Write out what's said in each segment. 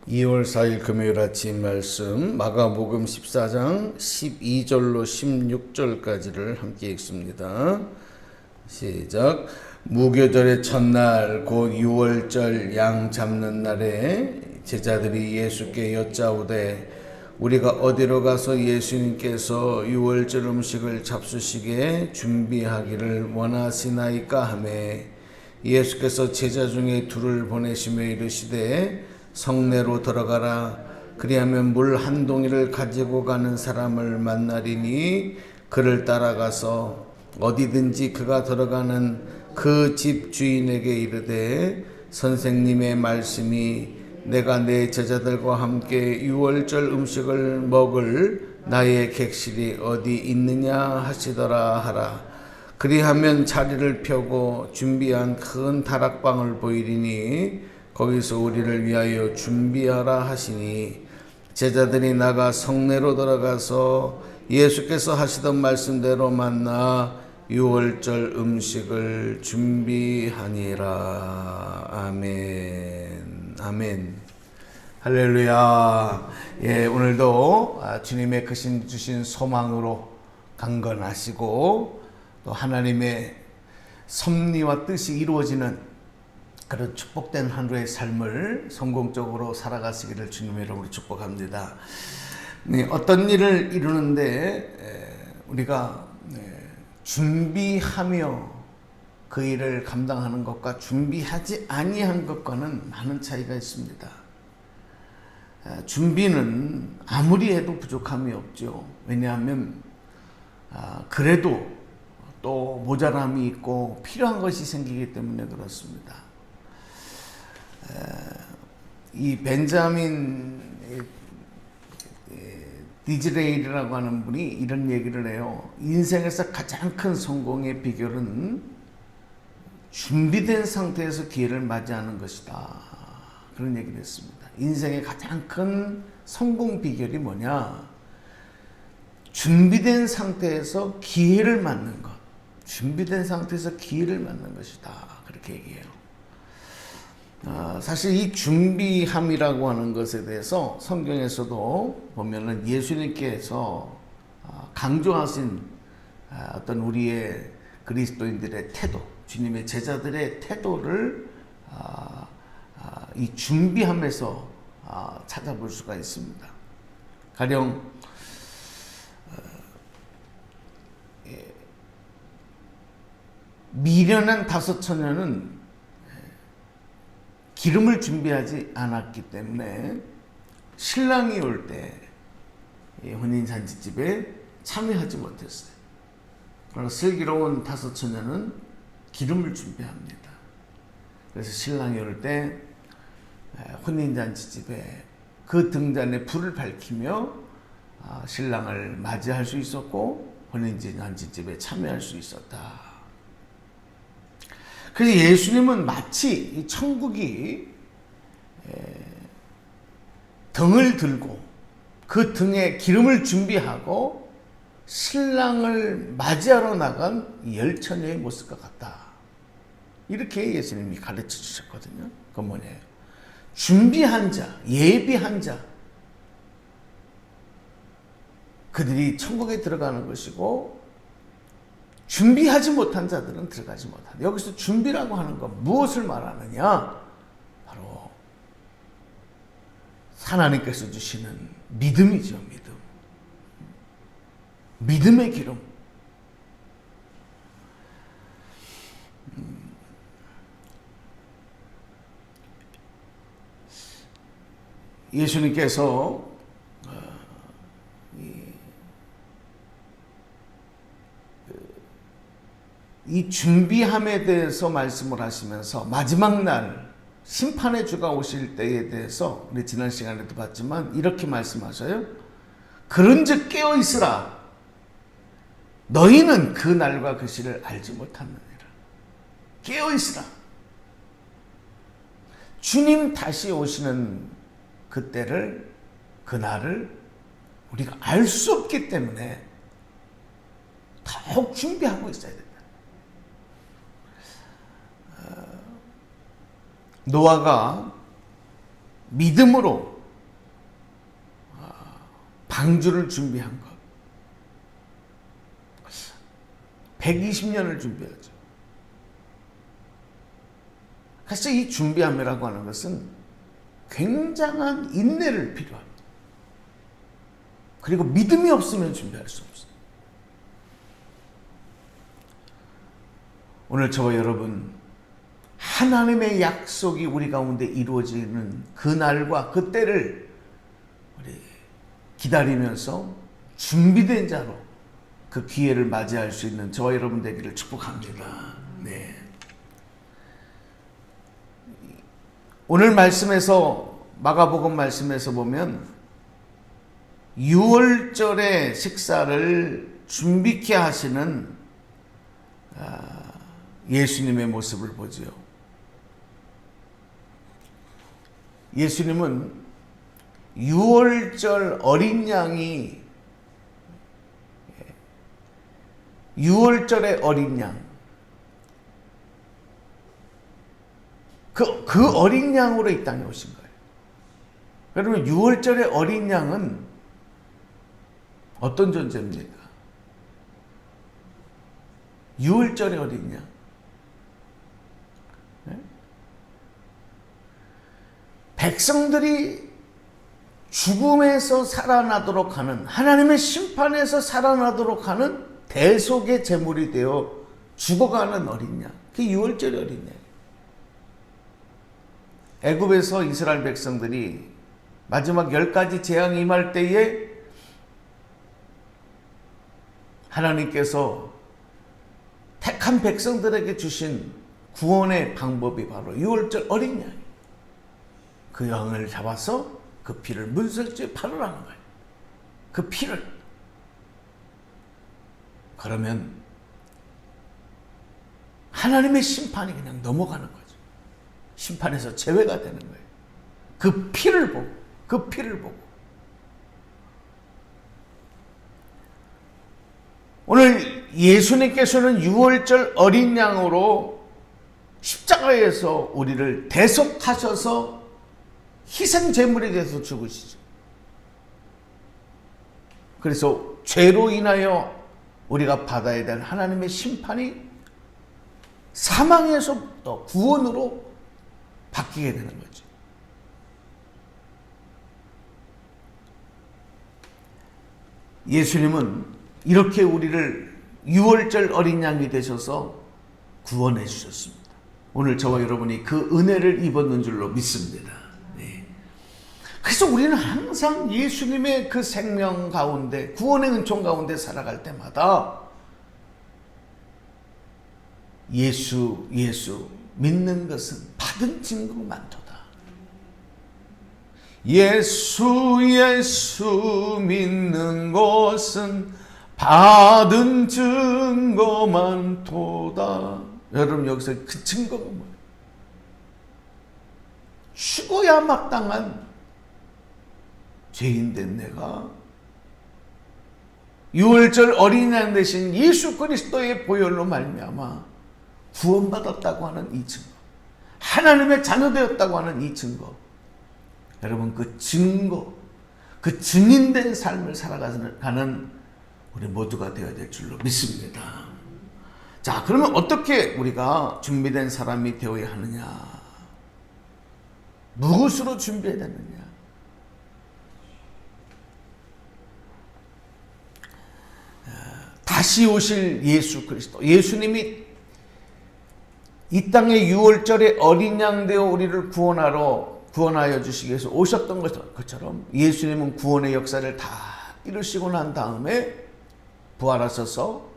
2월 4일 금요일 아침 말씀 마가복음 14장 12절로 16절까지를 함께 읽습니다. 시작. 무교절의 첫날 곧 6월절 양 잡는 날에 제자들이 예수께 여짜오되 우리가 어디로 가서 예수님께서 6월절 음식을 잡수시게 준비하기를 원하시나이까 하매 예수께서 제자 중에 둘을 보내시며 이르시되 성내로 들어가라. 그리하면 물 한 동이를 가지고 가는 사람을 만나리니 그를 따라가서 어디든지 그가 들어가는 그 집 주인에게 이르되 선생님의 말씀이 내가 내 제자들과 함께 유월절 음식을 먹을 나의 객실이 어디 있느냐 하시더라 하라. 그리하면 자리를 펴고 준비한 큰 다락방을 보이리니 거기서 우리를 위하여 준비하라 하시니 제자들이 나가 성내로 들어가서 예수께서 하시던 말씀대로 만나 유월절 음식을 준비하니라. 아멘. 아멘. 할렐루야. 예, 오늘도 주님의 주신 소망으로 강건하시고 또 하나님의 섭리와 뜻이 이루어지는 그런 축복된 하루의 삶을 성공적으로 살아가시기를 주님의 이름으로 축복합니다. 네, 어떤 일을 이루는데 우리가 준비하며 그 일을 감당하는 것과 준비하지 아니한 것과는 많은 차이가 있습니다. 준비는 아무리 해도 부족함이 없죠. 왜냐하면 그래도 또 모자람이 있고 필요한 것이 생기기 때문에 그렇습니다. 이 벤자민 디즈레일이라고 하는 분이 이런 얘기를 해요. 인생에서 가장 큰 성공의 비결은 준비된 상태에서 기회를 맞이하는 것이다. 그런 얘기를 했습니다. 인생의 가장 큰 성공 비결이 뭐냐? 준비된 상태에서 기회를 맞는 것. 준비된 상태에서 기회를 맞는 것이다. 그렇게 얘기해요. 사실 이 준비함이라고 하는 것에 대해서 성경에서도 보면은 예수님께서 강조하신 어떤 우리의 그리스도인들의 태도, 주님의 제자들의 태도를 이 준비함에서 찾아볼 수가 있습니다. 가령 미련한 다섯 처녀는 기름을 준비하지 않았기 때문에 신랑이 올 때 혼인 잔치집에 참여하지 못했어요. 그러나 슬기로운 다섯 처녀는 기름을 준비합니다. 그래서 신랑이 올 때 혼인 잔치집에 그 등잔에 불을 밝히며 신랑을 맞이할 수 있었고 혼인 잔치집에 참여할 수 있었다. 그래서 예수님은 마치 천국이 등을 들고 그 등에 기름을 준비하고 신랑을 맞이하러 나간 열처녀의 모습과 같다. 이렇게 예수님이 가르쳐 주셨거든요. 그건 뭐냐면 준비한 자, 예비한 자, 그들이 천국에 들어가는 것이고 준비하지 못한 자들은 들어가지 못한다. 여기서 준비라고 하는 건 무엇을 말하느냐? 바로 하나님께서 주시는 믿음이죠. 믿음. 믿음의 기름. 예수님께서 이 준비함에 대해서 말씀을 하시면서 마지막 날 심판의 주가 오실 때에 대해서 우리 지난 시간에도 봤지만 이렇게 말씀하셔요. 그런즉 깨어 있으라. 너희는 그 날과 그 시를 알지 못하느니라. 깨어 있으라. 주님 다시 오시는 그때를, 그날을 우리가 알 수 없기 때문에 더욱 준비하고 있어야 된다. 노아가 믿음으로 방주를 준비한 것. 120년을 준비하죠. 그래서 이 준비함이라고 하는 것은 굉장한 인내를 필요합니다. 그리고 믿음이 없으면 준비할 수 없어요. 오늘 저와 여러분, 하나님의 약속이 우리 가운데 이루어지는 그날과 그때를 우리 기다리면서 준비된 자로 그 기회를 맞이할 수 있는 저와 여러분 되기를 축복합니다. 네. 오늘 말씀에서, 마가복음 말씀에서 보면 6월절의 식사를 준비케 하시는 예수님의 모습을 보지요. 예수님은 6월절 어린 양이, 6월절의 어린 양, 그 어린 양으로 이 땅에 오신 거예요. 그러면 6월절의 어린 양은 어떤 존재입니까? 6월절의 어린 양. 네? 백성들이 죽음에서 살아나도록 하는, 하나님의 심판에서 살아나도록 하는 대속의 제물이 되어 죽어가는 어린 양. 그게 6월절의 어린 양. 애굽에서 이스라엘 백성들이 마지막 10가지 재앙이 임할 때에 하나님께서 택한 백성들에게 주신 구원의 방법이 바로 6월절 어린 양이에요. 그 양을 잡아서 그 피를 문설주에 바르라는 거예요. 그 피를. 그러면 하나님의 심판이 그냥 넘어가는 거죠. 심판에서 제외가 되는 거예요. 그 피를 보고, 그 피를 보고. 오늘 예수님께서는 6월절 어린 양으로 십자가에서 우리를 대속하셔서 희생 제물에 대해서 죽으시죠. 그래서 죄로 인하여 우리가 받아야 될 하나님의 심판이 사망에서부터 구원으로 바뀌게 되는 거죠. 예수님은 이렇게 우리를 6월절 어린 양이 되셔서 구원해 주셨습니다. 오늘 저와 여러분이 그 은혜를 입었는 줄로 믿습니다. 네. 그래서 우리는 항상 예수님의 그 생명 가운데, 구원의 은총 가운데 살아갈 때마다 예수 믿는 것은 받은 증거 많도다. 예수 믿는 것은 받은 증거 많도다. 여러분, 여기서 그 증거가 뭐예요? 죽어야 마땅한 죄인된 내가 6월절 어린 양 대신 예수 그리스도의 보혈로 말미암아 구원받았다고 하는 이 증거, 하나님의 자녀되었다고 하는 이 증거, 여러분 그 증거, 그 증인된 삶을 살아가는 우리 모두가 되어야 될 줄로 믿습니다. 자, 그러면 어떻게 우리가 준비된 사람이 되어야 하느냐? 무엇으로 준비해야 되느냐? 다시 오실 예수 그리스도, 예수님이 이 땅에 6월절에 어린 양 되어 우리를 구원하여 주시기 위해서 오셨던 것처럼 예수님은 구원의 역사를 다 이루시고 난 다음에 부활하셔서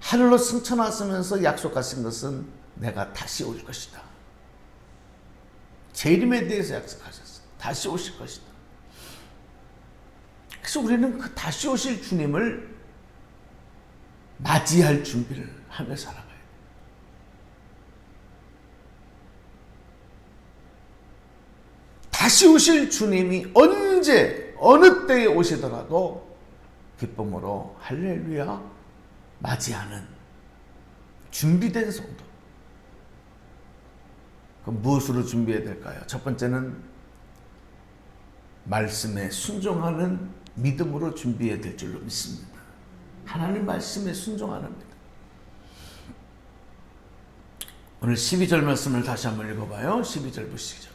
하늘로 승천하시면서 약속하신 것은 내가 다시 올 것이다. 재림에 대해서 약속하셨어요. 다시 오실 것이다. 그래서 우리는 그 다시 오실 주님을 맞이할 준비를 하며 살아가요. 다시 오실 주님이 언제 어느 때에 오시더라도 기쁨으로 할렐루야 맞이하는 준비된 성도. 그럼 무엇으로 준비해야 될까요? 첫 번째는 말씀에 순종하는 믿음으로 준비해야 될 줄로 믿습니다. 하나님 말씀에 순종하는 믿음. 오늘 12절 말씀을 다시 한번 읽어봐요. 12절 보시죠.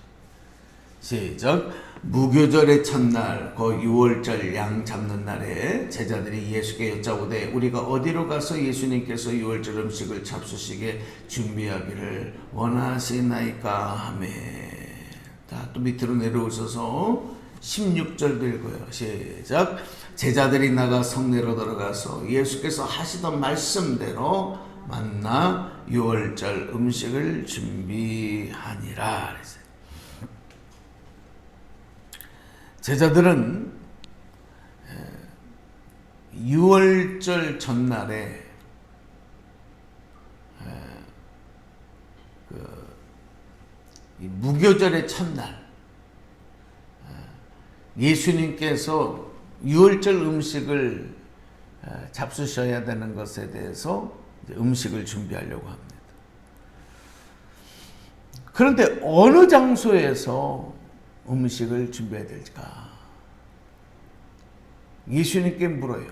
시작. 무교절의 첫날 그 6월절 양 잡는 날에 제자들이 예수께 여짜오되 우리가 어디로 가서 예수님께서 6월절 음식을 잡수시게 준비하기를 원하시나이까 하매. 또 밑으로 내려오셔서 16절도 읽어요. 시작. 제자들이 나가 성내로 들어가서 예수께서 하시던 말씀대로 만나 6월절 음식을 준비하니라. 제자들은 6월절 전날에 무교절의 첫날 예수님께서 6월절 음식을 잡수셔야 되는 것에 대해서 음식을 준비하려고 합니다. 그런데 어느 장소에서 음식을 준비해야 될까? 예수님께 물어요.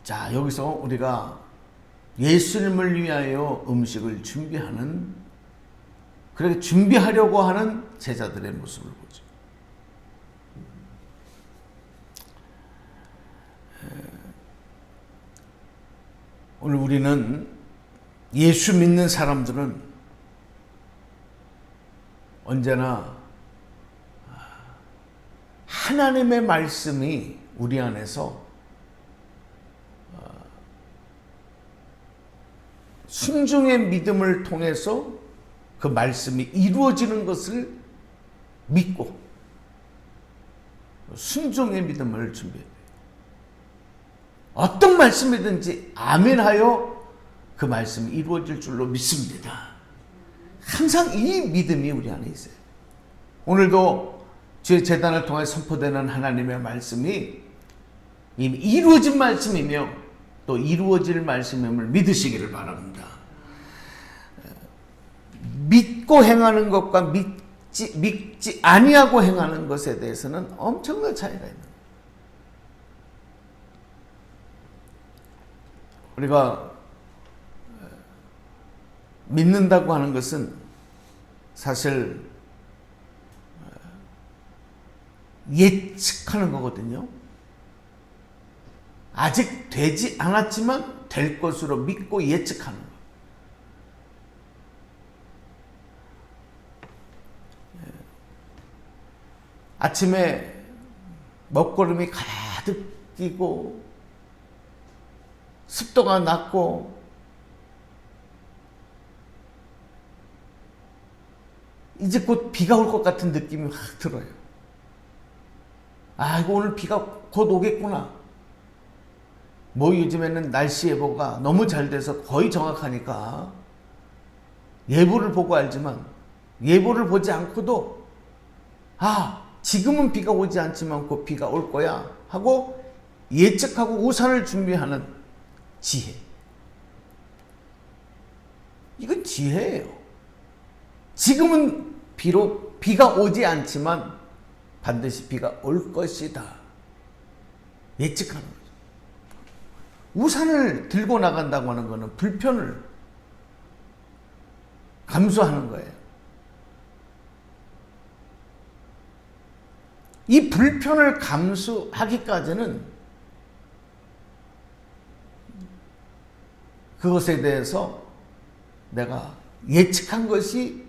자, 여기서 우리가 예수님을 위하여 음식을 준비하는, 그렇게 준비하려고 하는 제자들의 모습을 보죠. 오늘 우리는 예수 믿는 사람들은 언제나 하나님의 말씀이 우리 안에서 순종의 믿음을 통해서 그 말씀이 이루어지는 것을 믿고 순종의 믿음을 준비해야 돼요. 어떤 말씀이든지 아멘하여 그 말씀이 이루어질 줄로 믿습니다. 항상 이 믿음이 우리 안에 있어요. 오늘도 주의 제단을 통해 선포되는 하나님의 말씀이 이미 이루어진 말씀이며 또 이루어질 말씀임을 믿으시기를 바랍니다. 믿고 행하는 것과 믿지 아니하고 행하는 것에 대해서는 엄청난 차이가 있는 거예요. 우리가 믿는다고 하는 것은 사실 예측하는 거거든요. 아직 되지 않았지만 될 것으로 믿고 예측하는 거. 아침에 먹구름이 가득 끼고 습도가 낮고 이제 곧 비가 올 것 같은 느낌이 확 들어요. 아, 이거 오늘 비가 곧 오겠구나. 뭐 요즘에는 날씨 예보가 너무 잘 돼서 거의 정확하니까 예보를 보고 알지만 예보를 보지 않고도 지금은 비가 오지 않지만 곧 비가 올 거야 하고 예측하고 우산을 준비하는 지혜. 이건 지혜예요. 지금은 비록 비가 오지 않지만 반드시 비가 올 것이다. 예측하는 거죠. 우산을 들고 나간다고 하는 것은 불편을 감수하는 거예요. 이 불편을 감수하기까지는 그것에 대해서 내가 예측한 것이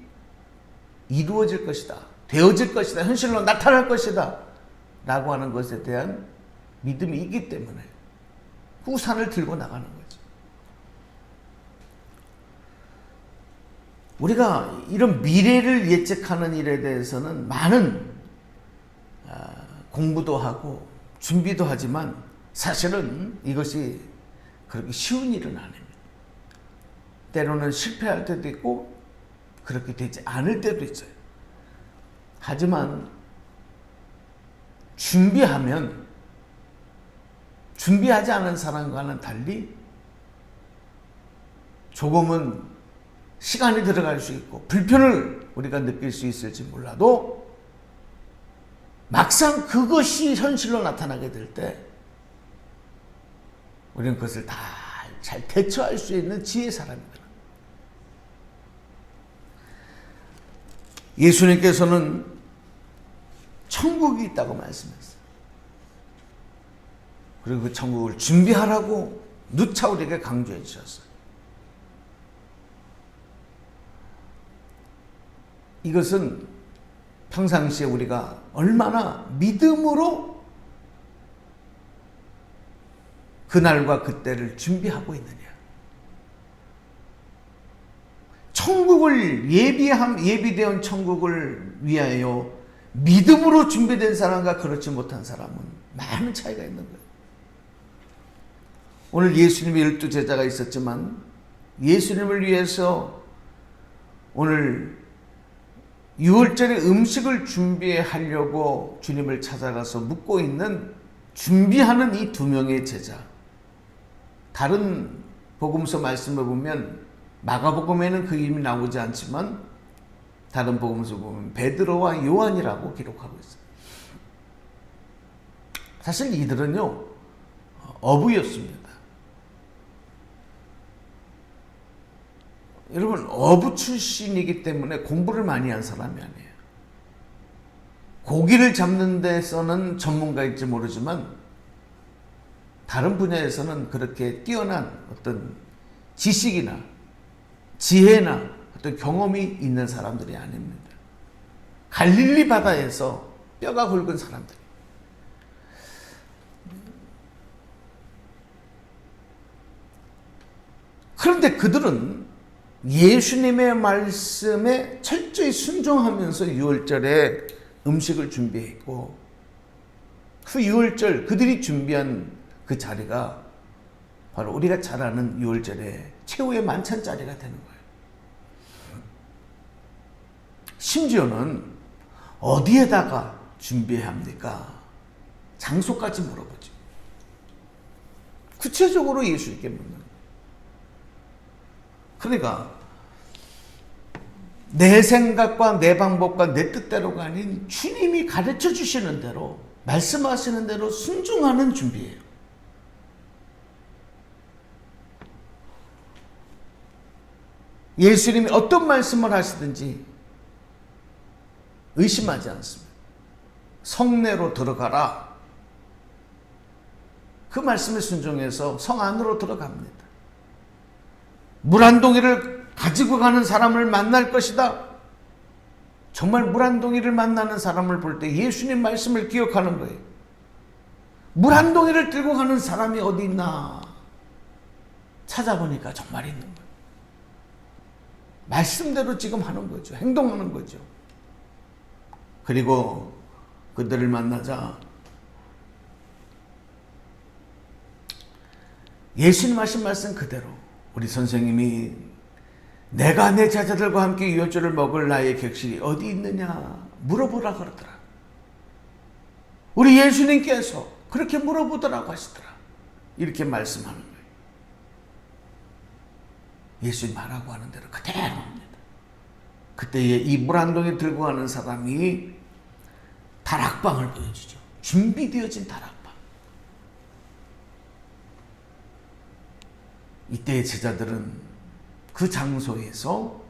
이루어질 것이다, 되어질 것이다, 현실로 나타날 것이다 라고 하는 것에 대한 믿음이 있기 때문에 우산을 들고 나가는 거죠. 우리가 이런 미래를 예측하는 일에 대해서는 많은 공부도 하고 준비도 하지만 사실은 이것이 그렇게 쉬운 일은 아닙니다. 때로는 실패할 때도 있고 그렇게 되지 않을 때도 있어요. 하지만 준비하면 준비하지 않은 사람과는 달리 조금은 시간이 들어갈 수 있고 불편을 우리가 느낄 수 있을지 몰라도 막상 그것이 현실로 나타나게 될 때 우리는 그것을 다 잘 대처할 수 있는 지혜의 사람입니다. 예수님께서는 천국이 있다고 말씀했어요. 그리고 그 천국을 준비하라고 누차 우리에게 강조해 주셨어요. 이것은 평상시에 우리가 얼마나 믿음으로 그날과 그때를 준비하고 있느냐. 천국을 예비되어 온 천국을 위하여 믿음으로 준비된 사람과 그렇지 못한 사람은 많은 차이가 있는 거예요. 오늘 예수님의 12제자가 있었지만 예수님을 위해서 오늘 6월절에 음식을 준비하려고 주님을 찾아가서 묵고 있는 준비하는 이 2명의 제자. 다른 복음서 말씀을 보면 마가복음에는 그 이름이 나오지 않지만 다른 복음서 보면 베드로와 요한이라고 기록하고 있어요. 사실 이들은요 어부였습니다. 여러분 어부 출신이기 때문에 공부를 많이 한 사람이 아니에요. 고기를 잡는 데서는 전문가일지 모르지만 다른 분야에서는 그렇게 뛰어난 어떤 지식이나 지혜나 어떤 경험이 있는 사람들이 아닙니다. 갈릴리 바다에서 뼈가 굵은 사람들. 그런데 그들은 예수님의 말씀에 철저히 순종하면서 6월절에 음식을 준비했고 그 6월절 그들이 준비한 그 자리가 바로 우리가 잘 아는 6월절에 최후의 만찬 자리가 되는 거예요. 심지어는 어디에다가 준비해야 합니까? 장소까지 물어보죠. 구체적으로 예수님께 묻는 거예요. 그러니까 내 생각과 내 방법과 내 뜻대로가 아닌 주님이 가르쳐 주시는 대로 말씀하시는 대로 순종하는 준비예요. 예수님이 어떤 말씀을 하시든지 의심하지 않습니다. 성내로 들어가라. 그 말씀에 순종해서 성 안으로 들어갑니다. 물 한 동이를 가지고 가는 사람을 만날 것이다. 정말 물 한 동이를 만나는 사람을 볼 때 예수님 말씀을 기억하는 거예요. 물 한 동이를 들고 가는 사람이 어디 있나 찾아보니까 정말 있는 거예요. 말씀대로 지금 하는 거죠. 행동하는 거죠. 그리고 그들을 만나자 예수님 하신 말씀 그대로 우리 선생님이 내가 내 제자들과 함께 유월절을 먹을 나의 객실이 어디 있느냐 물어보라 그러더라. 우리 예수님께서 그렇게 물어보더라고 하시더라. 이렇게 말씀하는 거예요. 예수님 하라고 하는 대로 그대로 합니다. 그때에 이 물 한 동이 들고 가는 사람이 다락방을 보여주죠. 준비되어진 다락방. 이때의 제자들은 그 장소에서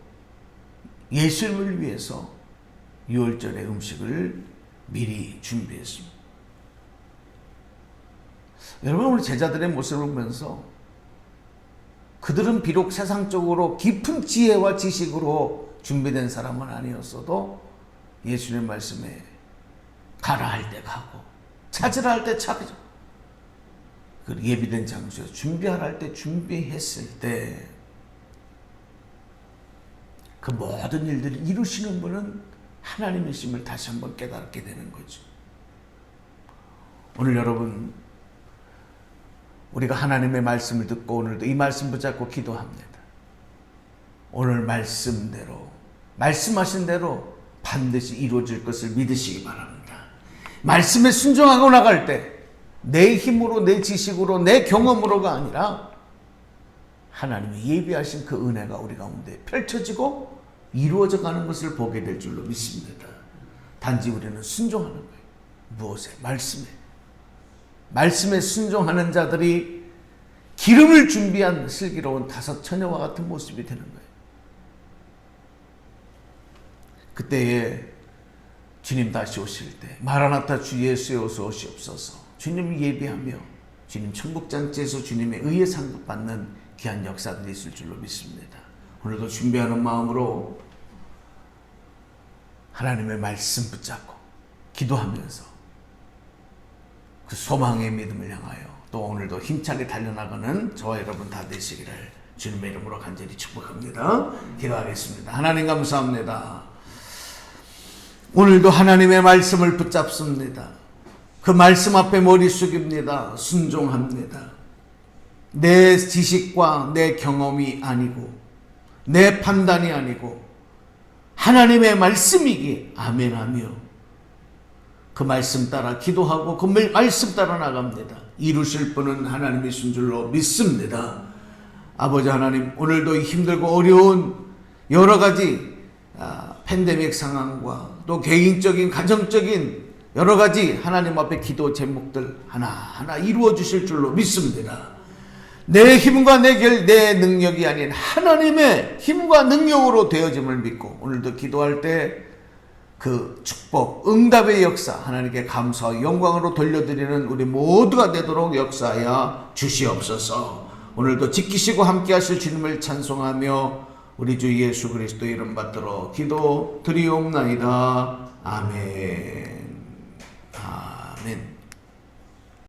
예수님을 위해서 유월절의 음식을 미리 준비했습니다. 여러분 우리 제자들의 모습을 보면서 그들은 비록 세상적으로 깊은 지혜와 지식으로 준비된 사람은 아니었어도 예수님 말씀에 가라 할 때 가고 찾으라 할 때 찾고 그 예비된 장소에서 준비하라 할 때 준비했을 때 그 모든 일들을 이루시는 분은 하나님이심을 다시 한번 깨닫게 되는 거죠. 오늘 여러분 우리가 하나님의 말씀을 듣고 오늘도 이 말씀 붙잡고 기도합니다. 오늘 말씀대로 말씀하신 대로 반드시 이루어질 것을 믿으시기 바랍니다. 말씀에 순종하고 나갈 때 내 힘으로 내 지식으로 내 경험으로가 아니라 하나님이 예비하신 그 은혜가 우리 가운데 펼쳐지고 이루어져 가는 것을 보게 될 줄로 믿습니다. 단지 우리는 순종하는 거예요. 무엇에? 말씀에. 말씀에 순종하는 자들이 기름을 준비한 슬기로운 5 처녀와 같은 모습이 되는 거예요. 그때에 주님 다시 오실 때 마라나타 주 예수여 어서 오시옵소서, 주님을 예비하며 주님 천국잔치에서 주님의 의에 상급받는 귀한 역사들이 있을 줄로 믿습니다. 오늘도 준비하는 마음으로 하나님의 말씀 붙잡고 기도하면서 그 소망의 믿음을 향하여 또 오늘도 힘차게 달려나가는 저와 여러분 다 되시기를 주님의 이름으로 간절히 축복합니다. 기도하겠습니다. 하나님 감사합니다. 오늘도 하나님의 말씀을 붙잡습니다. 그 말씀 앞에 머리 숙입니다. 순종합니다. 내 지식과 내 경험이 아니고 내 판단이 아니고 하나님의 말씀이기에 아멘하며 그 말씀 따라 기도하고 그 말씀 따라 나갑니다. 이루실 분은 하나님이신 줄로 믿습니다. 아버지 하나님, 오늘도 힘들고 어려운 여러 가지 팬데믹 상황과 또 개인적인 가정적인 여러 가지 하나님 앞에 기도 제목들 하나하나 이루어 주실 줄로 믿습니다. 내 힘과 내 능력이 아닌 하나님의 힘과 능력으로 되어짐을 믿고 오늘도 기도할 때 그 축복, 응답의 역사 하나님께 감사와 영광으로 돌려드리는 우리 모두가 되도록 역사하여 주시옵소서. 오늘도 지키시고 함께 하실 주님을 찬송하며 우리 주 예수 그리스도 이름 받들어 기도 드리옵나이다. 아멘. 아멘.